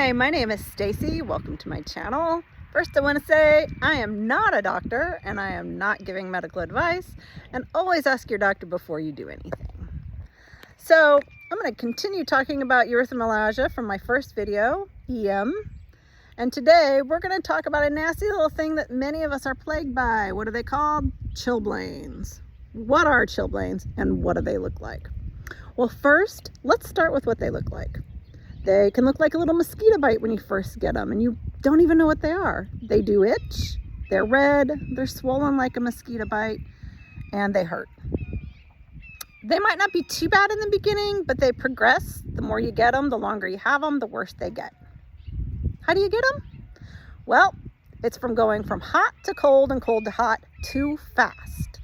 Hi, my name is Stacy. Welcome to my channel. First, I want to say I am not a doctor and I am not giving medical advice, and always ask your doctor before you do anything. So I'm going to continue talking about erythromelalgia from my first video, EM. And today we're going to talk about a nasty little thing that many of us are plagued by. What are they called? Chilblains. What are chilblains and what do they look like? Well, first, let's start with what they look like. They can look like a little mosquito bite when you first get them and you don't even know what they are. They do itch, they're red, they're swollen like a mosquito bite, and they hurt. They might not be too bad in the beginning, but they progress. The more you get them, the longer you have them, the worse they get. How do you get them? Well, it's from going from hot to cold and cold to hot too fast.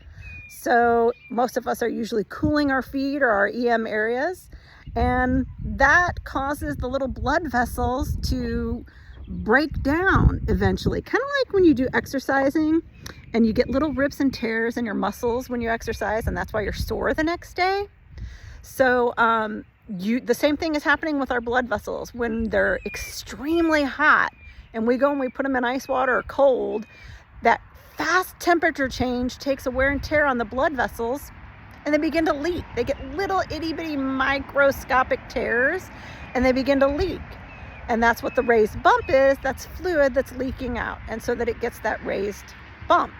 So most of us are usually cooling our feet or our EM areas, and that causes the little blood vessels to break down eventually. Kind of like when you do exercising and you get little rips and tears in your muscles when you exercise, and that's why you're sore the next day. So the same thing is happening with our blood vessels. When they're extremely hot and we go and we put them in ice water or cold, that fast temperature change takes a wear and tear on the blood vessels, and they begin to leak. They get little itty bitty microscopic tears and they begin to leak. And that's what the raised bump is. That's fluid that's leaking out. And so that it gets that raised bump.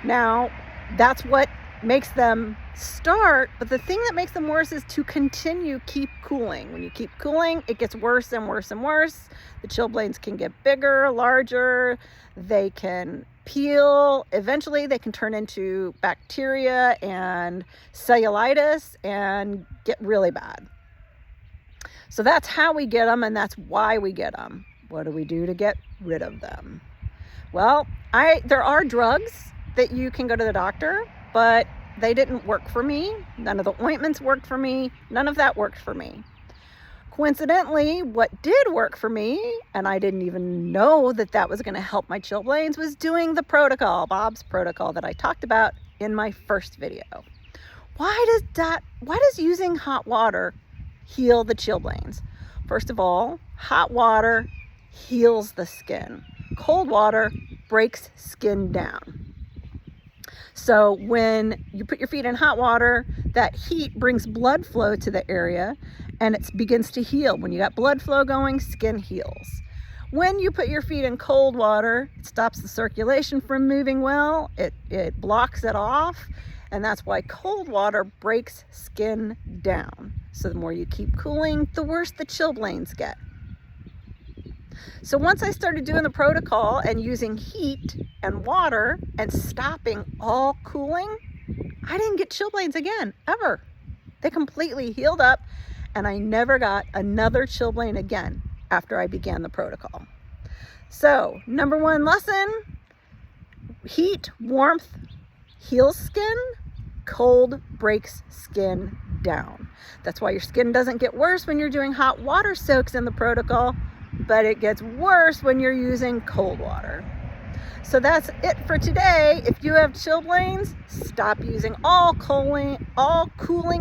Now, that's what makes them start. But the thing that makes them worse is to keep cooling. When you keep cooling, it gets worse and worse and worse. The chilblains can get bigger, larger. They can peel. Eventually they can turn into bacteria and cellulitis and get really bad. So that's how we get them, and that's why we get them. What do we do to get rid of them? Well, there are drugs that you can go to the doctor, but they didn't work for me. None of the ointments worked for me. None of that worked for me. Coincidentally, what did work for me, and I didn't even know that that was going to help my chilblains, was doing the protocol, Bob's protocol that I talked about in my first video. Why does using hot water heal the chilblains? First of all, hot water heals the skin. Cold water breaks skin down. So when you put your feet in hot water, that heat brings blood flow to the area and it begins to heal. When you got blood flow going, skin heals. When you put your feet in cold water, it stops the circulation from moving well. It blocks it off. And that's why cold water breaks skin down. So the more you keep cooling, the worse the chilblains get. So once I started doing the protocol and using heat and water and stopping all cooling, I didn't get chilblains again, ever. They completely healed up and I never got another chilblain again after I began the protocol. So, number one lesson, heat, warmth heals skin, cold breaks skin down. That's why your skin doesn't get worse when you're doing hot water soaks in the protocol, but it gets worse when you're using cold water. So that's it for today. If you have chilblains, stop using all cooling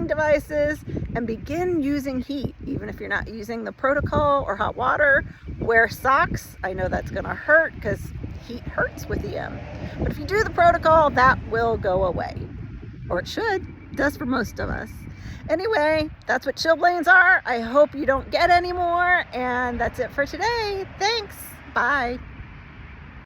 devices and begin using heat. Even if you're not using the protocol or hot water, wear socks. I know that's gonna hurt because heat hurts with EM. But if you do the protocol, that will go away. Or it should. It does for most of us. Anyway, that's what chilblains are. I hope you don't get any more. And that's it for today. Thanks. Bye.